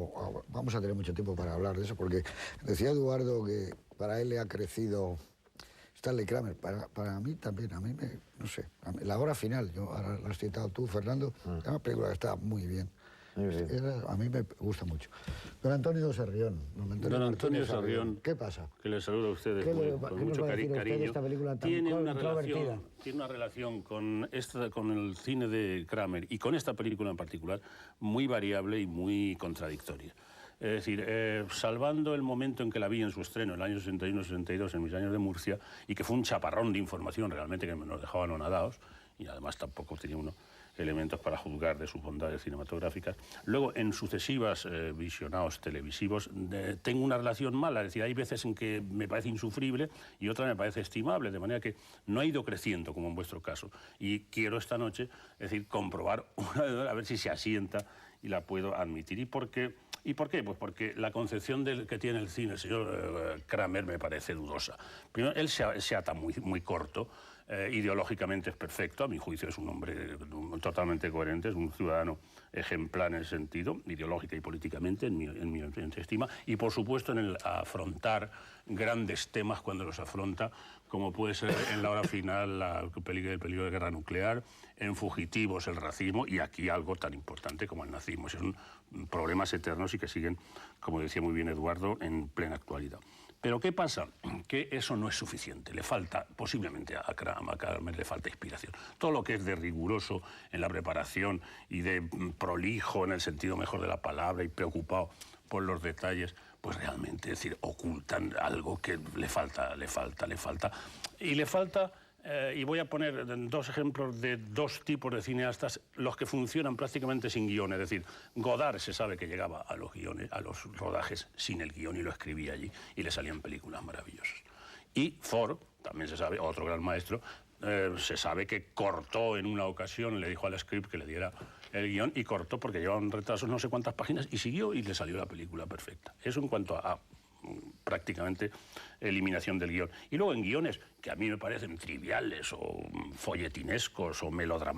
luego vamos a tener mucho tiempo para hablar de eso, porque decía Eduardo que para él le ha crecido Stanley Kramer. Para mí también, no sé, la hora final, ahora lo has citado tú, Fernando, es una película que está muy bien. A mí me gusta mucho. Don Antonio Sarrión. Don Antonio Sarrión. ¿Qué pasa? Que les saludo a ustedes con mucho cariño. Tiene una relación con el cine de Kramer y con esta película en particular muy variable y muy contradictoria. Es decir, salvando el momento en que la vi en su estreno, el año 61-62, en mis años de Murcia, y que fue un chaparrón de información realmente que nos dejaba anonadados, y además tampoco tenía uno elementos para juzgar de sus bondades cinematográficas. Luego, en sucesivas visionados televisivos, tengo una relación mala, es decir, hay veces en que me parece insufrible y otras me parece estimable, de manera que no ha ido creciendo, como en vuestro caso. Y quiero esta noche, es decir, comprobar una de dos, a ver si se asienta y la puedo admitir. ¿Y por qué? Pues porque la concepción que tiene el cine el señor Kramer me parece dudosa. Primero, él se ata muy corto. Ideológicamente es perfecto, a mi juicio es un hombre totalmente coherente, es un ciudadano ejemplar en ese sentido, ideológica y políticamente, en mi estima, y por supuesto en el afrontar grandes temas cuando los afronta, como puede ser en La hora final el peligro de guerra nuclear, en Fugitivos el racismo, y aquí algo tan importante como el nazismo. Son problemas eternos y que siguen, como decía muy bien Eduardo, en plena actualidad. Pero ¿qué pasa? Que eso no es suficiente. Le falta, posiblemente a Kramer le falta inspiración. Todo lo que es de riguroso en la preparación y de prolijo en el sentido mejor de la palabra y preocupado por los detalles, pues realmente, es decir, ocultan algo que le falta. Y le falta... y voy a poner dos ejemplos de dos tipos de cineastas, los que funcionan prácticamente sin guión. Es decir, Godard se sabe que llegaba a los guiones, a los rodajes sin el guión y lo escribía allí y le salían películas maravillosas. Y Ford, también se sabe, otro gran maestro, se sabe que cortó en una ocasión, le dijo al script que le diera el guión y cortó porque llevaban retrasos no sé cuántas páginas y siguió y le salió la película perfecta. Eso en cuanto a prácticamente eliminación del guión. Y luego en guiones que a mí me parecen triviales o folletinescos o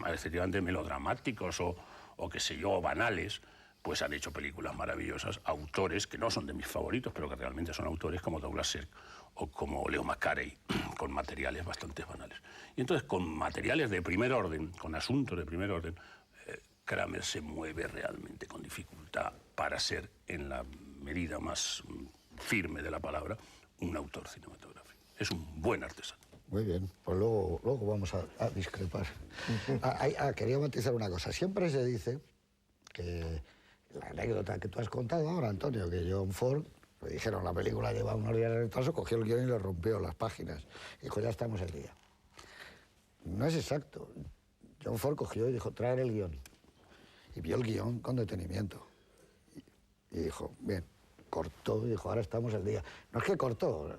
efectivamente melodramáticos o qué sé yo, banales, pues han hecho películas maravillosas, autores que no son de mis favoritos, pero que realmente son autores como Douglas Sirk o como Leo McCarey, con materiales bastante banales. Y entonces, con materiales de primer orden, con asuntos de primer orden, Kramer se mueve realmente con dificultad para ser, en la medida más firme de la palabra, un autor cinematográfico. Es un buen artesano. Muy bien, pues luego vamos a discrepar. Quería matizar una cosa. Siempre se dice que la anécdota que tú has contado ahora, Antonio, que John Ford, le dijeron la película lleva unos días de retraso, cogió el guión y le rompió las páginas. Dijo, ya estamos el día. No es exacto. John Ford cogió y dijo, traer el guión. Y vio el guión con detenimiento. Y dijo, bien, cortó y dijo, ahora estamos el día. No es que cortó,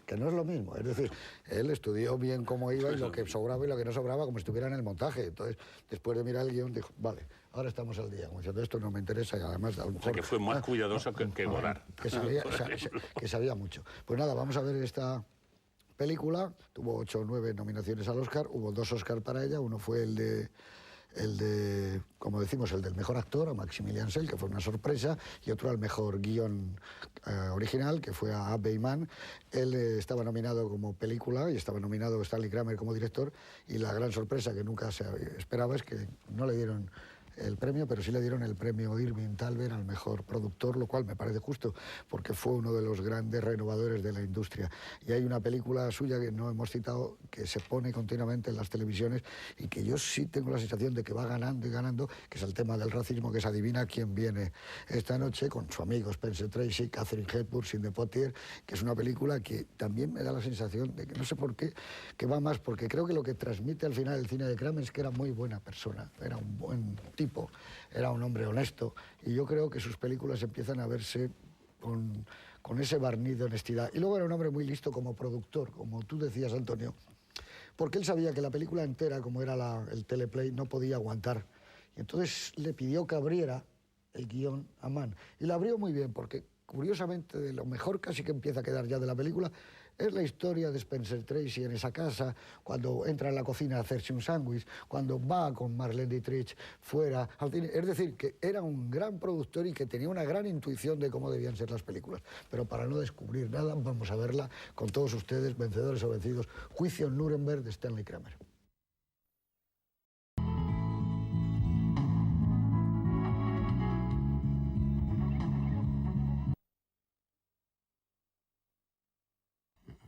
que no es lo mismo. Es decir, él estudió bien cómo iba y lo que sobraba y lo que no sobraba, como si estuviera en el montaje. Entonces, después de mirar el guión, dijo, vale, ahora estamos al día. Como diciendo, esto no me interesa y además... A lo mejor, o sea, que fue más cuidadoso que Godard. Que sabía mucho. Pues nada, vamos a ver esta película. Tuvo 8 o 9 nominaciones al Oscar. Hubo 2 Oscar para ella. Uno fue el de, como decimos, el del mejor actor, a Maximilian Schell, que fue una sorpresa, y otro al mejor guión original, que fue a Abbe Iman. Él estaba nominado como película y estaba nominado Stanley Kramer como director, y la gran sorpresa que nunca se esperaba es que no le dieron el premio, pero sí le dieron el premio Irving Thalberg al mejor productor, lo cual me parece justo, porque fue uno de los grandes renovadores de la industria. Y hay una película suya que no hemos citado, que se pone continuamente en las televisiones y que yo sí tengo la sensación de que va ganando y ganando, que es el tema del racismo, que es Adivina quién viene esta noche, con su amigo Spencer Tracy, Katharine Hepburn, Sidney Poitier, que es una película que también me da la sensación de que no sé por qué, que va más, porque creo que lo que transmite al final el cine de Kramer es que era muy buena persona, era un buen tipo, era un hombre honesto, y yo creo que sus películas empiezan a verse con ese barniz de honestidad. Y luego era un hombre muy listo como productor, como tú decías, Antonio, porque él sabía que la película entera, como era el teleplay, no podía aguantar. Y entonces le pidió que abriera el guión a Mann. Y lo abrió muy bien, porque curiosamente, de lo mejor casi que empieza a quedar ya de la película, es la historia de Spencer Tracy en esa casa, cuando entra en la cocina a hacerse un sándwich, cuando va con Marlene Dietrich fuera al cine. Es decir, que era un gran productor y que tenía una gran intuición de cómo debían ser las películas. Pero para no descubrir nada, vamos a verla con todos ustedes, vencedores o vencidos, Juicio en Nuremberg de Stanley Kramer.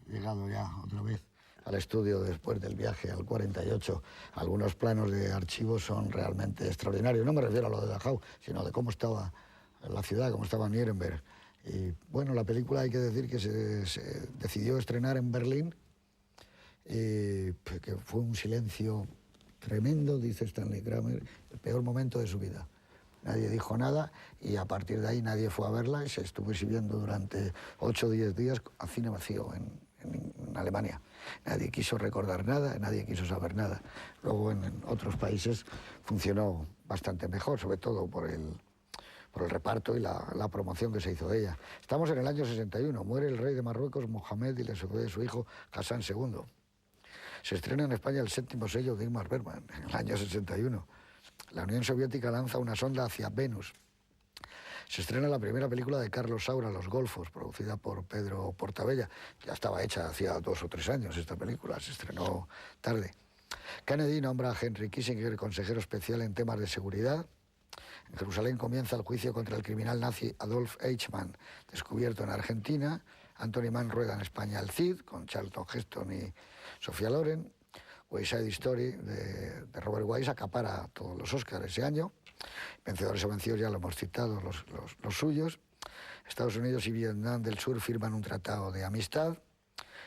Llegado ya otra vez al estudio después del viaje al 48, algunos planos de archivo son realmente extraordinarios. No me refiero a lo de Dachau, sino de cómo estaba la ciudad, cómo estaba Nuremberg. Y bueno, la película hay que decir que se decidió estrenar en Berlín, y que fue un silencio tremendo, dice Stanley Kramer, el peor momento de su vida. Nadie dijo nada y a partir de ahí nadie fue a verla y se estuvo exhibiendo durante 8 o 10 días a cine vacío en Alemania. Nadie quiso recordar nada, nadie quiso saber nada. Luego en otros países funcionó bastante mejor, sobre todo por el reparto y la promoción que se hizo de ella. Estamos en el año 61, muere el rey de Marruecos, Mohamed, y le sucede su hijo, Hassan II. Se estrena en España el 7º sello de Ingmar Bergman, en el año 61. La Unión Soviética lanza una sonda hacia Venus. Se estrena la primera película de Carlos Saura, Los Golfos, producida por Pedro Portabella. Ya estaba hecha hacía 2 o 3 años esta película, se estrenó tarde. Kennedy nombra a Henry Kissinger consejero especial en temas de seguridad. En Jerusalén comienza el juicio contra el criminal nazi Adolf Eichmann, descubierto en Argentina. Anthony Mann rueda en España El Cid, con Charlton Heston y Sofía Loren. West Side Story de Robert Wise acapara todos los Oscars ese año. Vencedores o vencidos ya lo hemos citado, los suyos. Estados Unidos y Vietnam del Sur firman un tratado de amistad.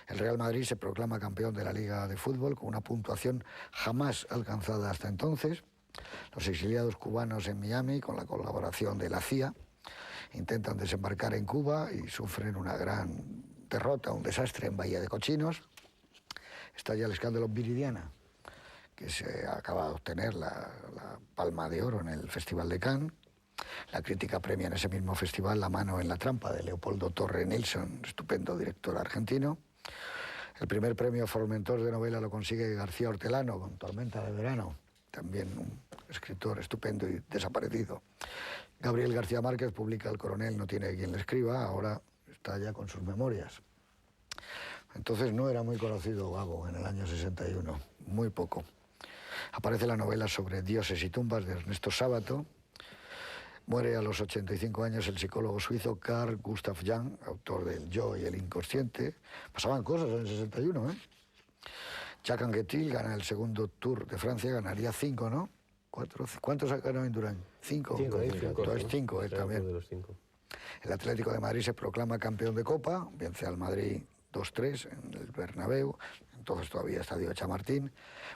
El Real Madrid se proclama campeón de la Liga de Fútbol con una puntuación jamás alcanzada hasta entonces. Los exiliados cubanos en Miami, con la colaboración de la CIA, intentan desembarcar en Cuba y sufren una gran derrota, un desastre en Bahía de Cochinos. Está ya el escándalo Viridiana, que se acaba de obtener la Palma de Oro en el Festival de Cannes. La crítica premia en ese mismo festival La mano en la trampa de Leopoldo Torre Nilsson, estupendo director argentino. El primer premio Formentor de novela lo consigue García Hortelano con Tormenta de verano, también un escritor estupendo y desaparecido. Gabriel García Márquez publica El coronel no tiene quien le escriba, ahora está ya con sus memorias. Entonces no era muy conocido Gago en el año 61, muy poco. Aparece la novela sobre dioses y tumbas de Ernesto Sábato. Muere a los 85 años el psicólogo suizo Carl Gustav Jung, autor del Yo y el inconsciente. Pasaban cosas en el 61, ¿eh? Jacques Anquetil gana el segundo Tour de Francia, ganaría 5, ¿no? 4, ¿cuántos ganó en Durán? 5. 5, entonces 5, también. De los 5. El Atlético de Madrid se proclama campeón de Copa, vence al Madrid 2-3 en el Bernabéu, entonces todavía Estadio Chamartín.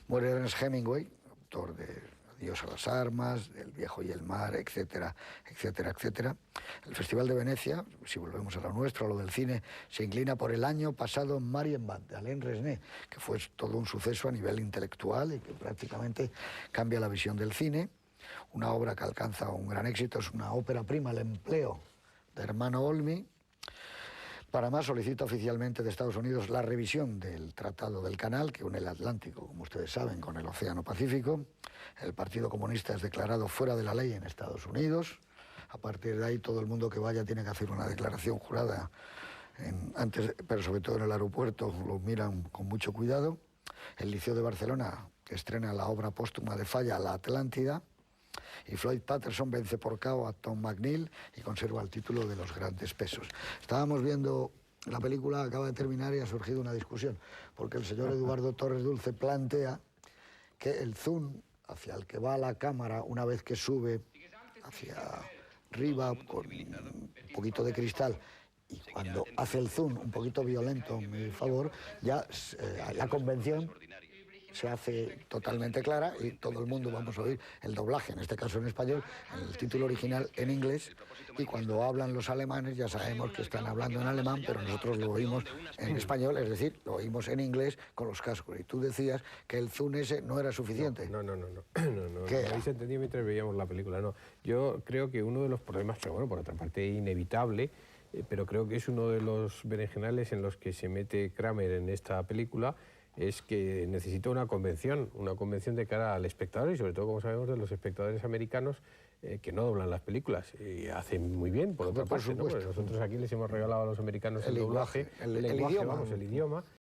Muere Ernest Hemingway, autor de Adiós a las armas, del Viejo y el mar, etcétera, etcétera, etcétera. El Festival de Venecia, si volvemos a lo nuestro, a lo del cine, se inclina por el año pasado Marienbad, de Alain Resnais, que fue todo un suceso a nivel intelectual y que prácticamente cambia la visión del cine. Una obra que alcanza un gran éxito, es una ópera prima, El empleo, de Hermano Olmi. Panamá solicita oficialmente de Estados Unidos la revisión del Tratado del Canal, que une el Atlántico, como ustedes saben, con el Océano Pacífico. El Partido Comunista es declarado fuera de la ley en Estados Unidos. A partir de ahí, todo el mundo que vaya tiene que hacer una declaración jurada, antes, pero sobre todo en el aeropuerto lo miran con mucho cuidado. El Liceo de Barcelona, que estrena la obra póstuma de Falla, La Atlántida. Y Floyd Patterson vence por KO a Tom McNeil y conserva el título de Los grandes pesos. Estábamos viendo la película, acaba de terminar y ha surgido una discusión, porque el señor Eduardo Torres Dulce plantea que el zoom hacia el que va la cámara una vez que sube hacia arriba con un poquito de cristal, y cuando hace el zoom un poquito violento en mi favor, ya la convención se hace totalmente clara y todo el mundo vamos a oír el doblaje, en este caso en español, el título original en inglés, y cuando hablan los alemanes ya sabemos que están hablando en alemán, pero nosotros lo oímos en español, es decir, lo oímos en inglés con los cascos. Y tú decías que el zoom ese no era suficiente. No habéis entendido mientras veíamos la película, no. Yo creo que uno de los problemas, pero bueno, por otra parte inevitable, pero creo que es uno de los berenjenales en los que se mete Kramer en esta película, es que necesita una convención de cara al espectador y sobre todo, como sabemos, de los espectadores americanos que no doblan las películas y hacen muy bien, por otra parte, ¿no? Porque nosotros aquí les hemos regalado a los americanos el doblaje, el lenguaje, el idioma.